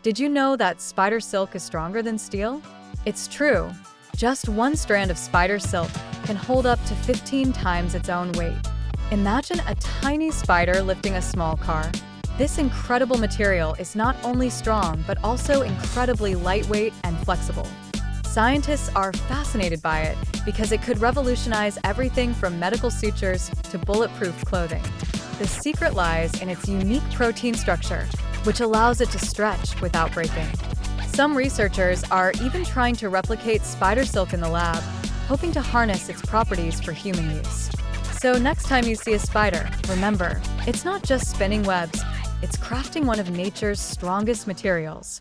Did you know that spider silk is stronger than steel? It's true. Just one strand of spider silk can hold up to 15 times its own weight. Imagine a tiny spider lifting a small car. This incredible material is not only strong but also incredibly lightweight and flexible. Scientists are fascinated by it because it could revolutionize everything from medical sutures to bulletproof clothing. The secret lies in its unique protein structure, which allows it to stretch without breaking. Some researchers are even trying to replicate spider silk in the lab, hoping to harness its properties for human use. So next time you see a spider, remember, it's not just spinning webs, it's crafting one of nature's strongest materials.